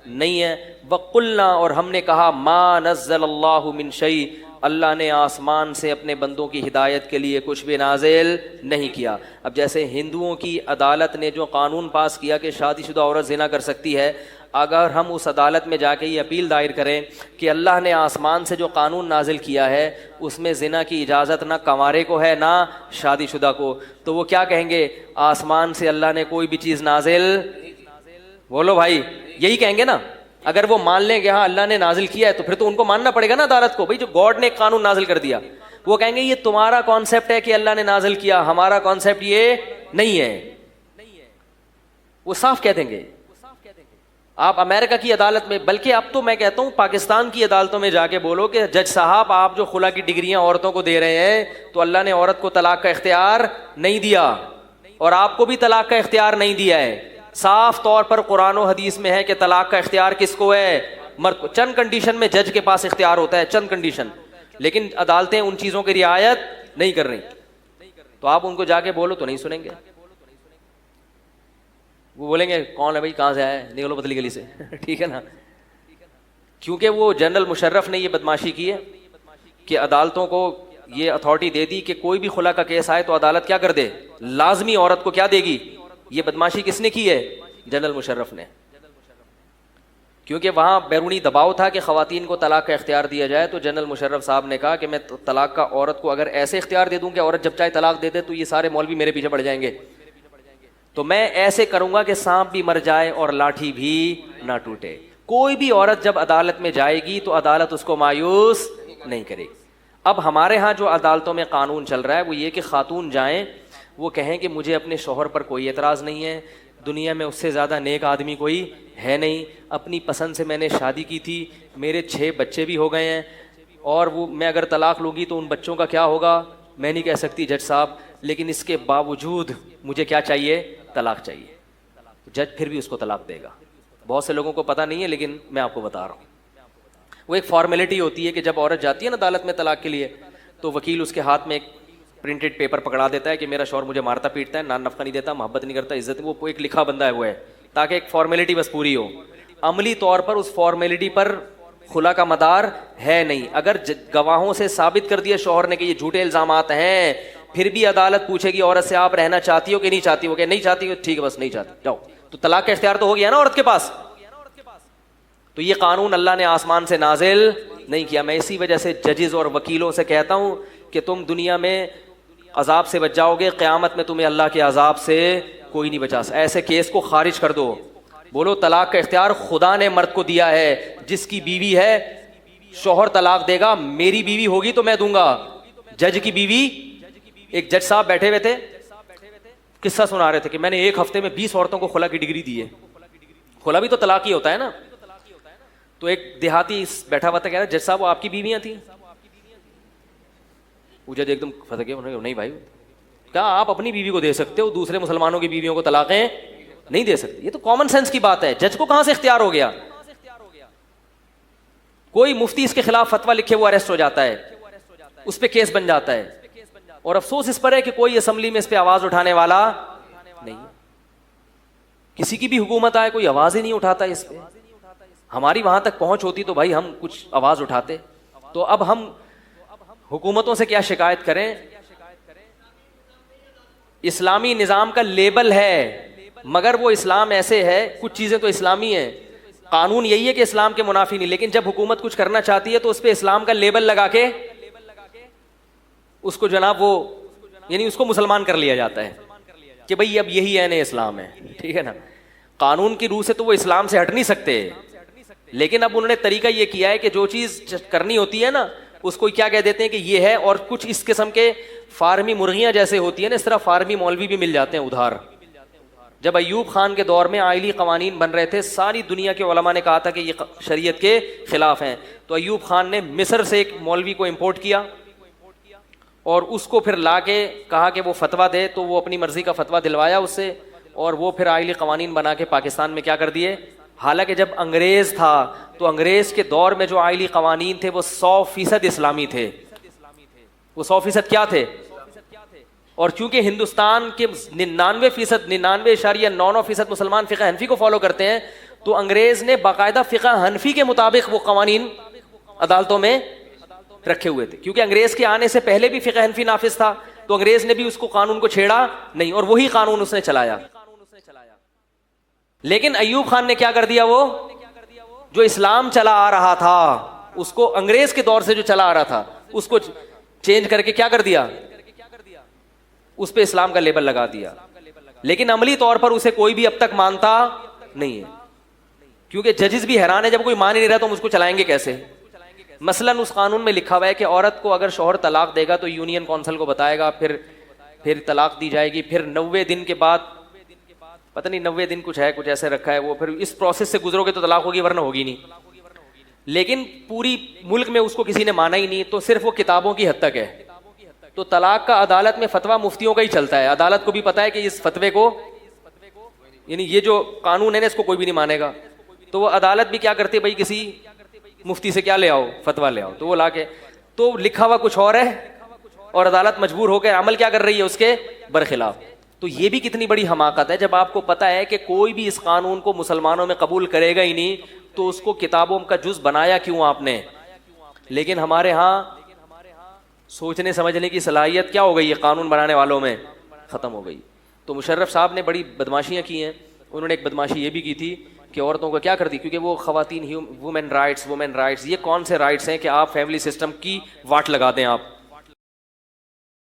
نہیں ہے. وَقُلْنَا اور ہم نے کہا مَا نَزَّلَ اللَّهُ مِن شَيْءٍ اللہ نے آسمان سے اپنے بندوں کی ہدایت کے لیے کچھ بھی نازل نہیں کیا. اب جیسے ہندوؤں کی عدالت نے جو قانون پاس کیا کہ شادی شدہ عورت زنا کر سکتی ہے، اگر ہم اس عدالت میں جا کے یہ اپیل دائر کریں کہ اللہ نے آسمان سے جو قانون نازل کیا ہے اس میں زنا کی اجازت نہ کنوارے کو ہے نہ شادی شدہ کو، تو وہ کیا کہیں گے؟ آسمان سے اللہ نے کوئی بھی چیز نازل، بولو بھائی یہی کہیں گے نا. اگر وہ مان لیں کہ ہاں اللہ نے نازل کیا ہے تو پھر تو ان کو ماننا پڑے گا نا عدالت کو. بھائی جو گاڈ نے ایک قانون نازل کر دیا، وہ کہیں گے یہ تمہارا کانسیپٹ ہے کہ اللہ نے نازل کیا، ہمارا کانسیپٹ یہ نہیں ہے. وہ صاف کہہ دیں گے. آپ امریکہ کی عدالت میں، بلکہ اب تو میں کہتا ہوں پاکستان کی عدالتوں میں جا کے بولو کہ جج صاحب آپ جو خلا کی ڈگریاں عورتوں کو دے رہے ہیں تو اللہ نے عورت کو طلاق کا اختیار نہیں دیا اور آپ کو بھی طلاق کا اختیار نہیں دیا ہے. صاف طور پر قرآن و حدیث میں ہے کہ طلاق کا اختیار کس کو ہے؟ مرد کو. چند کنڈیشن میں جج کے پاس اختیار ہوتا ہے، چند کنڈیشن، لیکن عدالتیں ان چیزوں کی رعایت نہیں کر رہی. تو آپ ان کو جا کے بولو تو نہیں سنیں گے. وہ بولیں گے کون ہے بھائی، کہاں سے آیا ہے، نکلو پتلی گلی سے. ٹھیک ہے نا. کیونکہ وہ جنرل مشرف نے یہ بدماشی کی ہے کہ عدالتوں کو یہ اتھارٹی دے دی کہ کوئی بھی خلا کا کیس آئے تو عدالت کیا کر دے، لازمی عورت کو کیا دے گی. یہ بدماشی کس نے کی ہے؟ جنرل مشرف نے. کیونکہ وہاں بیرونی دباؤ تھا کہ خواتین کو طلاق کا اختیار دیا جائے، تو جنرل مشرف صاحب نے کہا کہ میں طلاق کا عورت کو اگر ایسے اختیار دے دوں کہ عورت جب چاہے طلاق دے دے تو یہ سارے مولوی میرے پیچھے پڑ جائیں گے، تو میں ایسے کروں گا کہ سانپ بھی مر جائے اور لاٹھی بھی نہ ٹوٹے. کوئی بھی عورت جب عدالت میں جائے گی تو عدالت اس کو مایوس نہیں کرے گی. اب ہمارے ہاں جو عدالتوں میں قانون چل رہا ہے وہ یہ کہ خاتون جائیں، وہ کہیں کہ مجھے اپنے شوہر پر کوئی اعتراض نہیں ہے، دنیا میں اس سے زیادہ نیک آدمی کوئی ہے نہیں، اپنی پسند سے میں نے شادی کی تھی، میرے 6 بچے بھی ہو گئے ہیں، اور وہ میں اگر طلاق لوں گی تو ان بچوں کا کیا ہوگا میں نہیں کہہ سکتی جج صاحب، لیکن اس کے باوجود مجھے کیا چاہیے؟ طلاق چاہیے. جج پھر بھی اس کو طلاق دے گا. بہت سے لوگوں کو پتہ نہیں ہے لیکن میں آپ کو بتا رہا ہوں. وہ ایک فارمیلٹی ہوتی ہے کہ جب عورت جاتی ہے نا عدالت میں طلاق کے لیے تو وکیل اس کے ہاتھ میں ایک پرنٹڈ پیپر پکڑا دیتا ہے کہ میرا شوہر مجھے مارتا پیٹتا ہے، نان نفقہ نہیں دیتا، محبت نہیں کرتا، عزت، وہ ایک لکھا بندہ ہے وہ ہے، تاکہ ایک فارمیلٹی بس پوری ہو. عملی طور پر اس فارمیلٹی پر خلا کا مدار ہے نہیں. اگر گواہوں سے ثابت کر دیا شوہر نے کہ یہ جھوٹے الزامات ہیں، پھر بھی عدالت پوچھے گی عورت سے آپ رہنا چاہتی ہو کہ نہیں چاہتی ہو، کہ نہیں چاہتی ہو، ٹھیک ہے بس نہیں چاہتی جاؤ، تو طلاق کا اختیار تو ہو گیا نا عورت کے پاس. تو یہ قانون اللہ نے آسمان سے نازل نہیں کیا. میں اسی وجہ سے ججز اور وکیلوں سے کہتا ہوں کہ تم دنیا میں عذاب سے بچ جاؤ گے، قیامت میں تمہیں اللہ کے عذاب سے کوئی نہیں بچا سکتا. ایسے کیس کو خارج کر دو. بولو طلاق کا اختیار خدا نے مرد کو دیا ہے. جس کی بیوی ہے شوہر طلاق دے گا، میری بیوی ہوگی تو میں دوں گا. جج کی بیوی، ایک جج صاحب بیٹھے ہوئے تھے، قصہ سنا رہے تھے کہ میں نے ایک ہفتے میں 20 عورتوں کو خلا کی ڈگری دی ہے. خلا بھی تو طلاق ہی ہوتا ہے نا. تو ایک دیہاتی بیٹھا ہوا تھا، کہہ رہا جج صاحب وہ آپ کی بیویاں تھیں؟ وہ جج ایک دم پھنس گئے، نہیں بھائی، کیا آپ اپنی بیوی کو دے سکتے ہو، دوسرے مسلمانوں کی بیویوں کو طلاقیں نہیں دے سکتے؟ یہ تو کامن سینس کی بات ہے. جج کو کہاں سے اختیار ہو گیا؟ کوئی مفتی اس کے خلاف فتویٰ لکھے وہ اریسٹ ہو جاتا ہے، اس پہ کیس بن جاتا ہے. اور افسوس اس پر ہے کہ کوئی اسمبلی میں اس پہ آواز اٹھانے والا نہیں. کسی کی بھی حکومت آئے کوئی آواز ہی نہیں اٹھاتا اس پہ. ہماری وہاں تک پہنچ ہوتی تو بھائی ہم کچھ آواز اٹھاتے. تو اب ہم حکومتوں سے کیا شکایت کریں؟ اسلامی نظام کا لیبل ہے مگر وہ اسلام ایسے ہے، کچھ چیزیں تو اسلامی ہیں، قانون یہی ہے کہ اسلام کے منافی نہیں، لیکن جب حکومت کچھ کرنا چاہتی ہے تو اس پہ اسلام کا لیبل لگا کے اس کو جناب وہ یعنی اس کو مسلمان کر لیا جاتا ہے کہ بھئی اب یہی عین اسلام ہے. ٹھیک ہے نا. قانون کی روح سے تو وہ اسلام سے ہٹ نہیں سکتے، لیکن اب انہوں نے طریقہ یہ کیا ہے کہ جو چیز کرنی ہوتی ہے نا اس کو کیا کہہ دیتے ہیں کہ یہ ہے. اور کچھ اس قسم کے فارمی مرغیاں جیسے ہوتی ہیں نا، اس طرح فارمی مولوی بھی مل جاتے ہیں ادھار. جب ایوب خان کے دور میں آئلی قوانین بن رہے تھے، ساری دنیا کے علماء نے کہا تھا کہ یہ شریعت کے خلاف ہیں، تو ایوب خان نے مصر سے ایک مولوی کو امپورٹ کیا اور اس کو پھر لا کے کہا کہ وہ فتویٰ دے، تو وہ اپنی مرضی کا فتویٰ دلوایا اس سے، اور وہ پھر آئلی قوانین بنا کے پاکستان میں کیا کر دیے. حالانکہ جب انگریز تھا تو انگریز کے دور میں جو آئلی قوانین تھے وہ 100% اسلامی تھے. وہ 100% کیا تھے؟ اور چونکہ ہندوستان کے 99.99% مسلمان فقہ حنفی کو فالو کرتے ہیں، تو انگریز نے باقاعدہ فقہ حنفی کے مطابق وہ قوانین عدالتوں میں رکھے ہوئے تھے, کیونکہ انگریز کے آنے سے پہلے بھی فقہ حنفی نافذ تھا, تو انگریز نے بھی اس کو قانون کو چھیڑا نہیں, اور وہی قانون اس نے چلایا. لیکن ایوب خان نے کیا کر دیا, وہ جو اسلام چلا آ رہا تھا اس کو, انگریز کے دور سے جو چلا آ رہا تھا اس کو چینج کر کے کیا کر دیا, اس پہ اسلام کا لیبل لگا دیا. لیکن عملی طور پر اسے کوئی بھی اب تک مانتا نہیں ہے, کیونکہ ججز بھی حیران ہے, جب کوئی مان ہی نہیں رہا تو ہم اس کو چلائیں گے کیسے. مثلاً اس قانون میں لکھا ہوا ہے کہ عورت کو اگر شوہر طلاق دے گا تو یونین کونسل کو بتائے گا, پھر طلاق دی جائے گی, پھر 90 دن کے بعد, پتہ نہیں 90 دن کچھ ہے, کچھ ایسے رکھا ہے, وہ پھر اس پروسیس سے گزرو گے تو طلاق ہوگی, ورنہ ہوگی نہیں. لیکن پوری ملک میں اس کو کسی نے مانا ہی نہیں, تو صرف وہ کتابوں کی حد تک ہے. تو طلاق کا عدالت میں فتویٰ مفتیوں کا ہی چلتا ہے, عدالت کو بھی پتا ہے کہ اس فتوے کو, یعنی یہ جو قانون ہے نا اس کو کوئی بھی نہیں مانے گا, تو وہ عدالت بھی کیا کرتی ہے, بھائی کسی مفتی سے کیا لے آؤ, فتویٰ لے آؤ, تو وہ لا کے, تو لکھا ہوا کچھ اور ہے اور عدالت مجبور ہو کے عمل کیا کر رہی ہے اس کے برخلاف. تو یہ بھی کتنی بڑی حماقت ہے, جب آپ کو پتا ہے کہ کوئی بھی اس قانون کو مسلمانوں میں قبول کرے گا ہی نہیں, تو اس کو کتابوں کا جز بنایا کیوں آپ نے. لیکن ہمارے ہاں سوچنے سمجھنے کی صلاحیت کیا ہو گئی ہے, قانون بنانے والوں میں ختم ہو گئی. تو مشرف صاحب نے بڑی بدماشیاں کی ہیں. انہوں نے ایک بدماشی یہ بھی کی تھی کہ عورتوں کو کیا کر دی, کیونکہ وہ خواتین وومن رائٹس, یہ کون سے رائٹس ہیں کہ آپ فیملی سسٹم کی واٹ لگا دیں آپ.